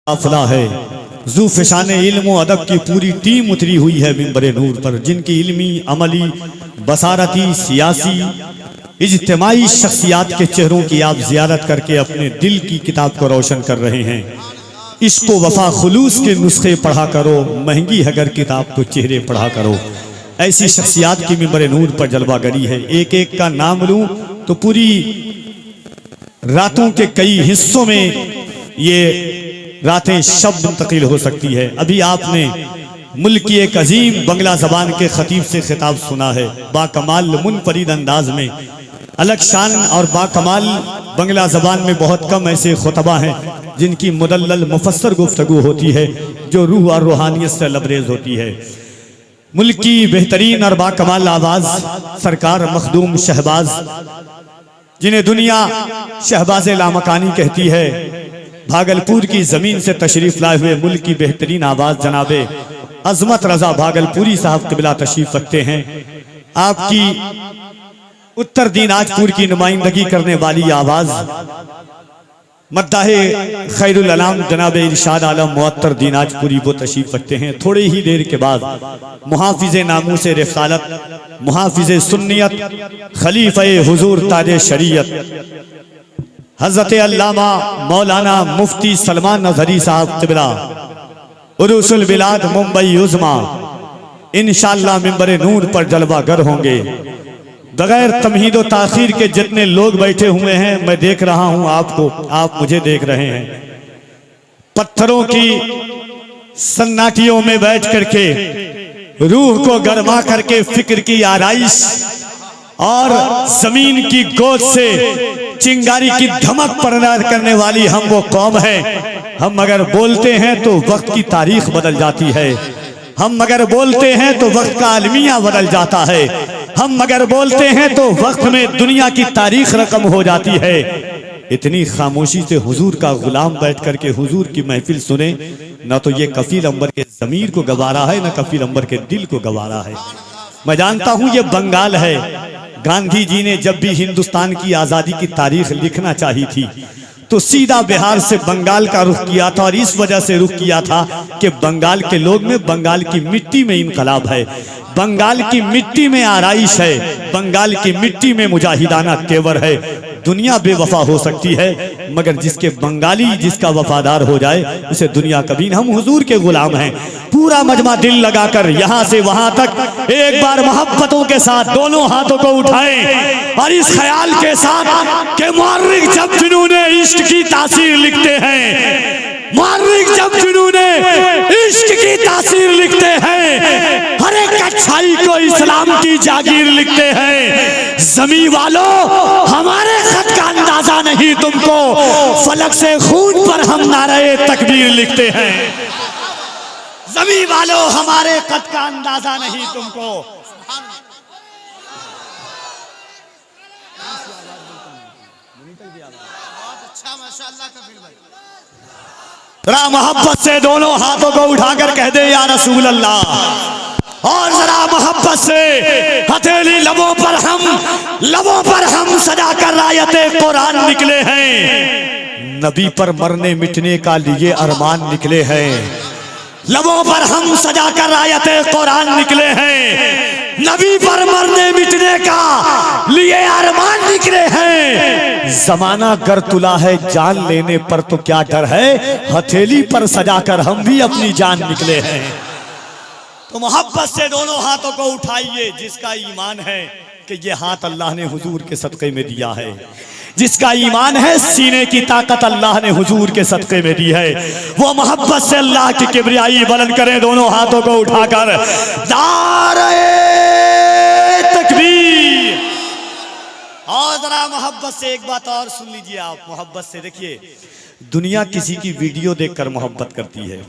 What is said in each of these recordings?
काफिला है ज़ूफ़िशान इल्म व अदब की पूरी टीम उतरी हुई है मिंबरे नूर पर, जिनकी इल्मी, अमली, बसारती, सियासी, इज्तिमाई शख्सियात के चेहरों की आप ज़ियारत करके अपने दिल की किताब को रोशन कर रहे हैं। इश्क़ व वफ़ा खुलूस के नुस्खे पढ़ा करो, महंगी है अगर किताब तो चेहरे पढ़ा करो। ऐसी शख्सियात की मिंबरे नूर पर जलवागरी है। एक एक का नाम लूँ तो पूरी रातों के कई हिस्सों में ये रातें शब्द मुंतकिल हो सकती है। अभी आपने मुल्क की एक अजीम बंगला जबान के खतीब से खिताब सुना है, बाकमाल मुनफरिद अंदाज में, अलग शान और बाकमाल बंगला जबान में बहुत कम ऐसे खुतबा हैं जिनकी मुदल्लल मुफस्सर गुफ्तगू होती है, जो रूह और रूहानियत से लबरेज होती है। मुल्क की बेहतरीन और बाकमाल आवाज सरकार मखदूम शहबाज, जिन्हें दुनिया शहबाज लामकानी कहती है, भागलपुर की जमीन से तशरीफ लाए हुए मुल्क की बेहतरीन आवाज जनाबे अजमत रजा भागलपुरी साहब क़िबला तशरीफ रखते हैं। आपकी उत्तर दिनाजपुर की नुमाइंदगी करने वाली आवाज मद्दाहे खैरुल अनाम जनाबे इरशाद आलम मुअत्तर दिनाजपुरी वो तशरीफ रखते हैं। थोड़े ही देर के बाद मुहाफिज़े नामूस रिसालत, मुहाफिज़े सुन्नियत, खलीफे हुजूर ताजे शरीयत हज़रत अल्लामा मौलाना मुफ्ती सलमान नज़री साहब क़िबला उरूसुल बिलाद मुंबई उज़्मा इंशाअल्लाह मिंबरे नूर पर जलवागर होंगे। बगैर तमहीद व ताख़ीर के जितने लोग बैठे हुए हैं, मैं देख रहा हूं आपको, आप मुझे देख रहे हैं। पत्थरों की सन्नाटियों में बैठ करके रूह को गरमा करके फिक्र की आराइश और जमीन की गोद से चिंगारी की धमक पैदा करने वाली हम वो कौम है। हम अगर बोलते हैं तो वक्त की तारीख बदल जाती है, हम अगर बोलते हैं तो वक्त का अलमिया बदल जाता है, हम अगर बोलते हैं तो वक्त में दुनिया की तारीख रकम हो जाती है। इतनी खामोशी से हुजूर का गुलाम बैठ करके हुजूर की महफिल सुने, न तो ये कफील अंबर के ज़मीर को गवारा है, न कफील अंबर के दिल को गवारा है। मैं जानता हूं ये बंगाल है। गांधी जी ने जब भी हिंदुस्तान की आज़ादी की तारीख लिखना चाहिए थी तो सीधा बिहार से बंगाल का रुख किया था, और इस वजह से रुख किया था कि बंगाल के लोग में, बंगाल की मिट्टी में इनकलाब है, बंगाल की मिट्टी में आराइश है, बंगाल की मिट्टी में मुजाहिदाना तेवर है। दुनिया बेवफा हो सकती है, मगर जिसके बंगाली जिसका वफादार हो जाए उसे दुनिया कभी नहीं। हम हुजूर के गुलाम हैं। पूरा मजमा दिल लगाकर यहां से वहां तक एक बार मोहब्बतों के साथ दोनों हाथों को उठाएं और इस ख्याल के साथ कि मुअर्रिख जब जुनूने इश्क की तासीर लिखते हैं, मुअर्रिख जब जुनूने इश्क की तासीर लिखते हैं, हर एक अच्छाई को इस्लाम की जागीर लिखते हैं। ज़मीं वालों, हमारे खत का अंदाजा नहीं तुमको, फलक से खून पर हम नारे तकबीर लिखते हैं। ज़मीं वालों, हमारे खत का अंदाजा नहीं तुमको। जरा मोहब्बत से दोनों हाथों को उठाकर कह दे या रसूल अल्लाह, और जरा मोहब्बत से हथेली लबों पर हम सजा कर रायते कुरान निकले हैं। नबी पर मरने मिटने का लिए अरमान निकले हैं। लबों पर हम सजा कर रायते कुरान निकले हैं। नबी पर मरने मिटने का लिए अरमान निकले हैं। जमाना गर तुला है जान लेने पर तो क्या डर है, हथेली पर सजाकर हम भी अपनी जान निकले हैं। तो मोहब्बत से दोनों हाथों को उठाइए, जिसका ईमान है कि ये हाथ अल्लाह ने हुजूर के सदक़े में दिया है, जिसका ईमान है सीने की ताकत अल्लाह ने हुजूर के सदक़े में दी है, वो मोहब्बत से अल्लाह की किबरियाई बुलंद करें दोनों हाथों को उठाकर। नारे तकबीर। और जरा मोहब्बत से एक बात और सुन लीजिए आप, मोहब्बत से देखिए, दुनिया किसी की वीडियो देखकर मोहब्बत करती है,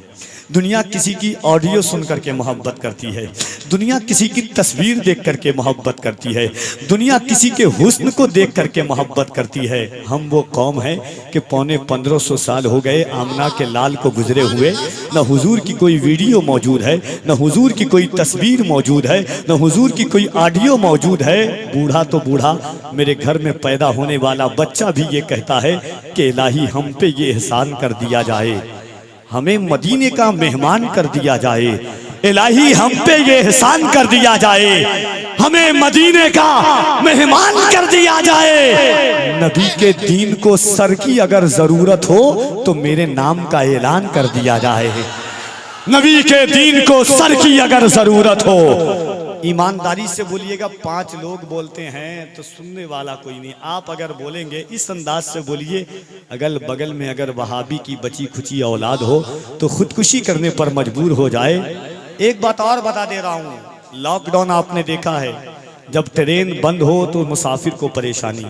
दुनिया किसी की ऑडियो सुन करके मोहब्बत करती है, दुनिया किसी की तस्वीर देख करके मोहब्बत करती है, दुनिया किसी के हुस्न को देख करके मोहब्बत करती है। हम वो कौम है कि 1500 साल हो गए आमना के लाल को गुजरे हुए, न हुजूर की कोई वीडियो मौजूद है, न हुजूर की कोई तस्वीर मौजूद है, न हुजूर की कोई ऑडियो मौजूद है। बूढ़ा तो बूढ़ा, मेरे घर में पैदा होने वाला बच्चा भी ये कहता है कि इलाही हम पे ये एहसान कर दिया जाए हमें मदीने का मेहमान कर दिया जाए। इलाही हम पे ये एहसान कर दिया जाए, हमें मदीने का मेहमान कर दिया जाए। नबी के दीन को सर की अगर जरूरत हो तो मेरे नाम का ऐलान कर दिया जाए। नबी के दीन को सर की अगर जरूरत हो। ईमानदारी से बोलिएगा, 5 लोग बोलते हैं तो सुनने वाला कोई नहीं। आप अगर बोलेंगे इस अंदाज से बोलिए, अगल बगल में अगर वहाबी की बची खुची औलाद हो तो खुदकुशी करने पर मजबूर हो जाए। एक बात और बता दे रहा हूँ, लॉकडाउन आपने देखा है, जब ट्रेन बंद हो तो मुसाफिर को परेशानी,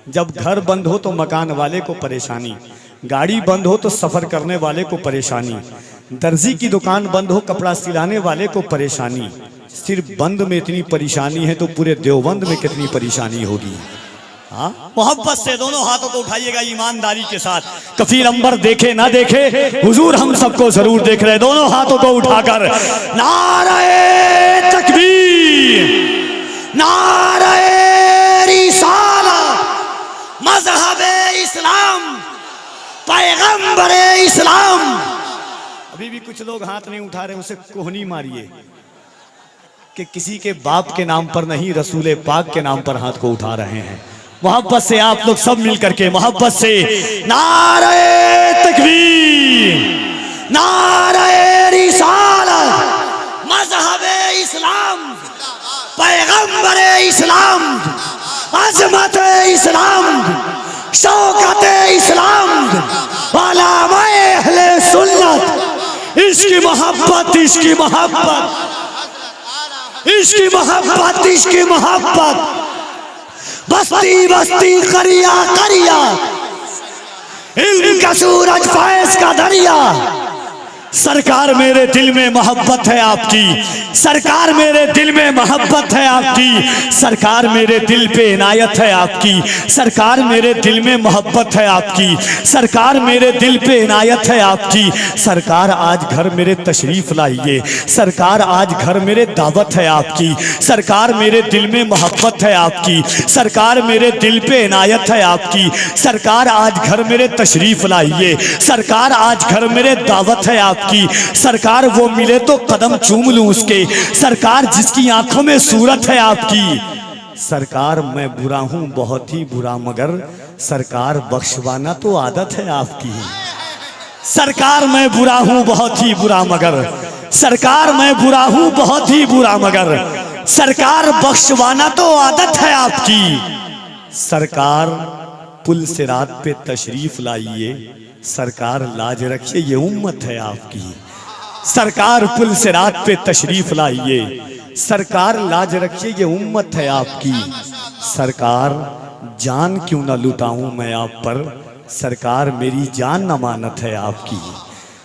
जब घर बंद हो तो मकान वाले को परेशानी, गाड़ी बंद हो तो सफ़र करने वाले को परेशानी, दर्जी की दुकान बंद हो कपड़ा सिलाने वाले को परेशानी। सिर्फ बंद में इतनी परेशानी है तो पूरे देवबंद में कितनी परेशानी होगी। हाँ, मोहब्बत से दोनों हाथों को उठाइएगा ईमानदारी के साथ। कफील अंबर देखे ना देखे, हुजूर हम सबको जरूर देख रहे। दोनों हाथों को उठाकर नारे तकबीर, नारे रिसालत, मज़हबे इस्लाम, पैगंबरे इस्लाम। अभी भी कुछ लोग हाथ नहीं उठा रहे, उसे कोहनी मारिए कि किसी के बाप के नाम पर नहीं, रसूले पाक के नाम पर हाथ को उठा रहे हैं। मोहब्बत से आप लोग सब मिलकर के मोहब्बत से नारे तकबीर, नारे रिसालत, मज़हबे इस्लाम, पैगंबरे इस्लाम, अज़मते इस्लाम, शौकते इस्लाम, उलमाए अहले सुन्नत। इसकी मोहब्बत, इसकी मोहब्बत, इसकी मोहब्बत, इसकी मोहब्बत। बस्ती बस्ती करिया करिया, इल्म का सूरज फैज़ का दरिया। सरकार मेरे दिल में मोहब्बत है आपकी, सरकार मेरे दिल में मोहब्बत है आपकी, सरकार मेरे दिल पे इनायत है आपकी, सरकार मेरे दिल में मोहब्बत है आपकी, सरकार मेरे दिल पे इनायत है आपकी। सरकार आज घर मेरे तशरीफ लाइए, सरकार आज घर मेरे दावत है आपकी, सरकार मेरे दिल में मोहब्बत है आपकी, सरकार मेरे दिल पे इनायत है आपकी। सरकार आज घर मेरे तशरीफ लाइए, सरकार आज घर मेरे दावत है आपकी। सरकार वो मिले तो कदम चूम लूं उसके, सरकार जिसकी आंखों में सूरत है आपकी। सरकार मैं बुरा हूं बहुत ही बुरा, मगर सरकार बख्शवाना तो आदत है आपकी। सरकार मैं बुरा हूं बहुत ही बुरा, मगर सरकार मैं बुरा हूं बहुत ही बुरा, मगर सरकार बख्शवाना तो आदत है आपकी। सरकार पुल सिरात पे तशरीफ लाइए, सरकार लाज रखिए ये उम्मत है आपकी। सरकार पुल सिरात पे तशरीफ लाइए, सरकार लाज रखिए ये उम्मत है आपकी। सरकार जान क्यों ना लुटाऊं मैं आप पर, सरकार मेरी जान अमानत है आपकी।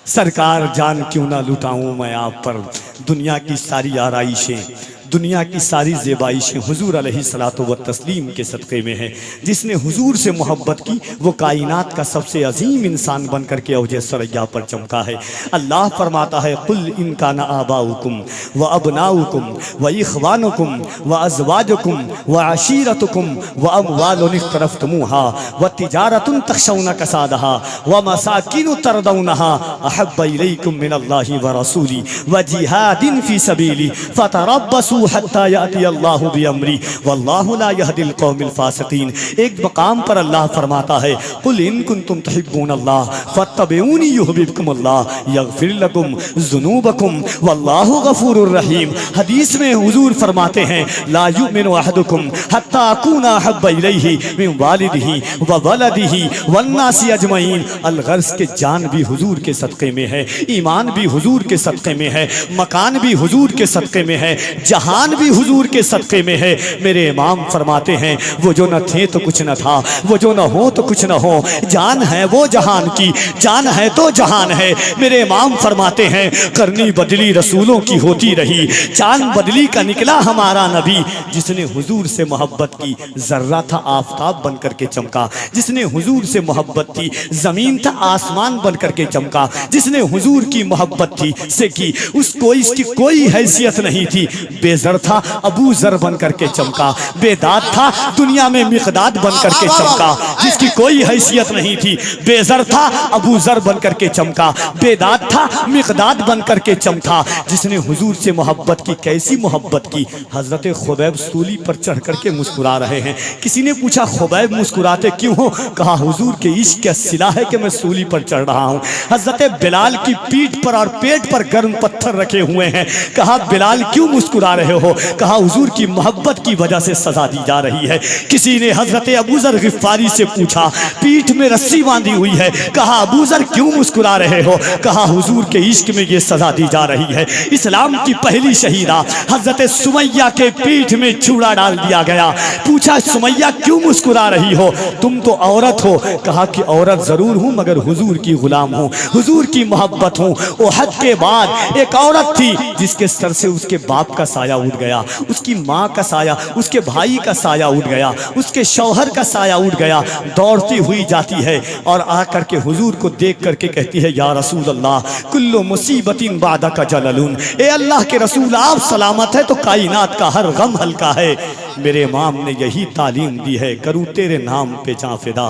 सरकार जान क्यों ना लुटाऊं मैं आप पर, दुनिया की सारी आराइशें, दुनिया की सारी ज़ेबाइशें हुजूर अलैहिस्सलातु व तस्लीम के सदक़े में है। जिसने हुजूर से मोहब्बत की वो कायनात का सबसे अजीम इंसान बन करके औजे सरैया पर चमका है। अल्लाह फरमाता है, कुल इन काना आबाउकुम व अबनाउकुम व इख्वानुकुम व अज़वाजुकुम व अशीरतुकुम व अमवालुन इख्तरफ्तमुहा व तिजारतुन तख़शौना कसादहा व मसाकिनु तरदौनहा अहब्बा इलैकुम मिनल्लाहि व रसूली व जिहादिन फ़ी सबीली फ़तरब्बसू हत्ता याती अल्लाहु बिअम्री वल्लाहु ला यहदिल कौमिल फासिकीन। एक मकाम पर अल्लाह फरमाता है, कुल इन कुंतुम तुहिब्बूनल्लाह फत्तबिऊनी युहब्बिकुमुल्लाह यगफिर लकुम ज़ुनूबकुम वल्लाहु गफूरुर रहीम। हदीस में हुजूर फरमाते हैं, ला युमिनु अहदुकुम हत्ता अकूना अहब्बा इलैहि मिन वालिदिही व वलदिही वन्नासी अजमईन। अलगर्ज़ के जान भी हुजूर के सदक़े में है, ईमान भी हुजूर के सदक़े में है, मकान भी हुजूर के सदक़े में है, जहान भी हुजूर के सदक़े में है। मेरे इमाम फरमाते हैं, वो जो न थे तो कुछ न था, वो जो न हो तो कुछ न हो, जान है वो जहान की, जान है तो जहान है। मेरे इमाम फरमाते हैं, करनी बदली रसूलों की होती रही, चांद बदली का निकला हमारा नबी। जिसने हुजूर से मोहब्बत की जर्रा था आफताब बन करके चमका, जिसने हुजूर से मोहब्बत की ज़मीन था आसमान बन करके चमका, जिसने हुजूर की मोहब्बत थी से की उसको इसकी कोई हैसियत नहीं थी। बेज़र था अबू ज़र बन करके चमका, बेदाद था दुनिया में मिक़दाद बन करके चमका, जिसकी कोई हैसियत नहीं थी, बेज़र था अबू ज़र बन करके चमका, बेदाद था मिक़दाद बन करके चमका, जिसने हुजूर से मोहब्बत की। कैसी मोहब्बत की? हज़रत खुबैब सूली पर चढ़ करके मुस्कुरा रहे हैं। किसी ने पूछा खुबैब मुस्कुराते क्यों हो? कहा हुजूर के इश्क का सिला है कि मैं सूली पर चढ़ रहा हूँ। हज़रत बिलाल की पीठ पर और पेट पर गर्म पत्थर रखे हुए हैं। कहा बिलाल क्यों मुस्कुरा रहे हो? कहा हुजूर की मोहब्बत की वजह से सजा दी जा रही है। किसी ने हज़रत अबू ज़र गिफ़ारी से पूछा, पीठ में रस्सी बांधी हुई है। कहा अबू ज़र क्यों मुस्कुरा रहे हो? कहा हुजूर के इश्क में ये सजा दी जा रही है। इस्लाम की पहली शहीदा हज़रत सुमैया के पीठ में चूड़ा डाल दिया गया। पूछा सुमैया क्यों मुस्कुरा रही हो? तुम तो औरत हो। कहा कि औरत जरूर हूँ मगर हुजूर की गुलाम हूँ, हुजूर की मोहब्बत हूँ। ओहद के बाद एक औरत थी जिसके सर से उसके बाप का साया उठ गया, उसकी माँ का साया, उसके भाई का साया उठ गया, उसके शौहर का साया उठ गया। दौड़ती हुई जाती है और आकर के हुजूर को देख करके कहती है या रसूल अल्लाह कुल्लु मुसीबतिन बादा का जललुन, ए अल्लाह के रसूल आप सलामत है तो कायनात का हर गम हल्का है। मेरे इमाम ने यही तालीम दी है, करूँ तेरे नाम पे जां फिदा,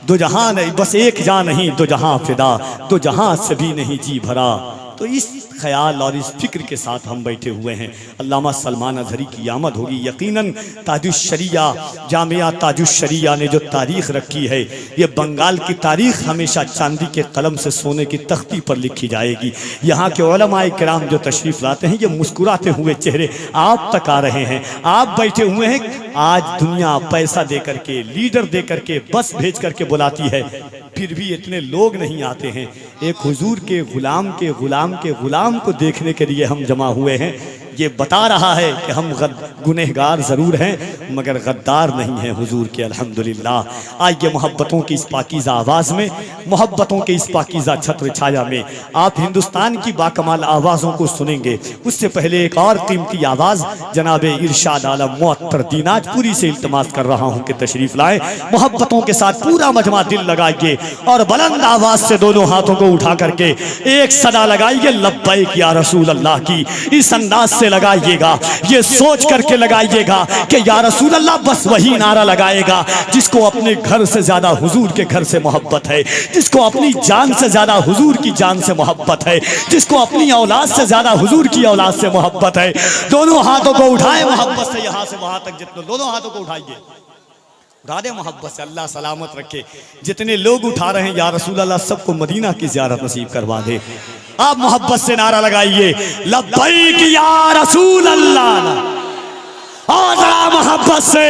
दो जहां नहीं बस एक जान नहीं दो जहां फिदा, दो जहां से भी नहीं जी भरा। तो इस ख्याल और इस फिक्र के साथ हम बैठे हुए हैं। अल्लामा सलमान अज़हरी की आमद होगी। यकीनन ताजुश्शरिया जामिया ताजुश्शरिया ने जो तारीख़ रखी है, ये बंगाल की तारीख़ हमेशा चांदी के कलम से सोने की तख्ती पर लिखी जाएगी। यहाँ के उलमाए किराम जो तशरीफ़ लाते हैं, ये मुस्कुराते हुए चेहरे आप तक आ रहे हैं। आप बैठे हुए हैं। आज दुनिया पैसा दे करके, लीडर दे करके, बस भेज करके बुलाती है, फिर भी इतने लोग नहीं आते हैं। एक हुजूर के गुलाम के गुलाम के गुलाम को देखने के लिए हम जमा हुए हैं। ये बता रहा है कि हम गुनहगार ज़रूर हैं मगर गद्दार नहीं हैं हुजूर के। अल्हम्दुलिल्लाह। आइए मोहब्बतों की इस पाकीज़ा आवाज़ में, मोहब्बतों के इस पाकीज़ा छत्र छाया में आप हिंदुस्तान की बाकमाल आवाज़ों को सुनेंगे। उससे पहले एक और कीमती आवाज़ जनाब इरशाद आलम मुअत्तर दीनाजपुरी से इल्तमास कर रहा हूँ कि तशरीफ़ लाएँ। मोहब्बतों के साथ पूरा मजमा दिल लगाइए और बुलंद आवाज़ से दोनों हाथों को उठा करके एक सदा लगाइए लब्बैक या रसूल अल्लाह की। इस अंदाज से लगाइएगा, ये सोच करके लगाइएगा कि या रसूल अल्लाह बस वही नारा लगाएगा जिसको अपने घर से ज्यादा हुजूर के घर से मोहब्बत है, जिसको अपनी जान से ज्यादा हुजूर की जान से मोहब्बत है, जिसको अपनी औलाद से ज्यादा हुजूर की औलाद से मोहब्बत है। दोनों हाथों को उठाए मोहब्बत से यहां से वहां तक, जितने दोनों हाथों को उठाइए, उठा दे मोहब्बत से। अल्लाह सलामत रखे। जितने लोग उठा रहे हैं या रसूल अल्लाह सबको मदीना की ज़ियारत नसीब करवा दे। आप मोहब्बत से नारा लगाइए लब्बैक या रसूल अल्लाह, और जरा मोहब्बत से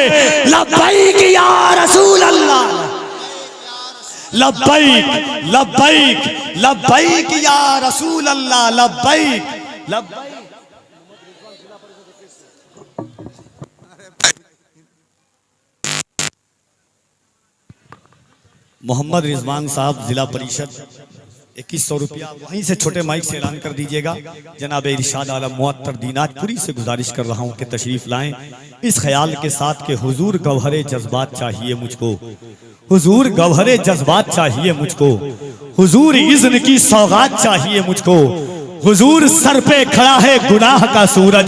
लब्बैक या रसूल अल्लाह, लब्बैक लब्बैक लब्बैक या रसूल अल्लाह, लब्बैक लब्बैक। मोहम्मद रिजवान साहब जिला परिषद 2100 रुपया वहीं से छोटे माइक से ऐलान कर दीजिएगा। जनाब इरशाद आलम मुअत्तर दीनाजपुरी से गुजारिश कर रहा हूँ कि तशरीफ लाएं इस ख्याल के साथ कि हुजूर गौहरे जज्बात चाहिए मुझको, हुजूर गौहरे जज्बात चाहिए मुझको, हुजूर इज़्न की सौगात चाहिए मुझको, हुजूर सर पे खड़ा है गुनाह का सूरज,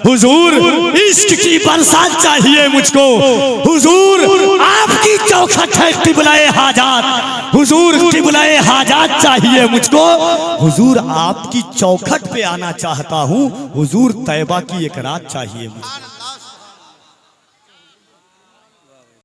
हुजूर इश्क की बरसात चाहिए मुझको, हुजूर आपकी चौखट है किबलाए हाजात, हुजूर किबलाए हाजात चाहिए मुझको, हुजूर आपकी चौखट पे आना चाहता हूँ, हुजूर तैबा की एक रात चाहिए मुझको।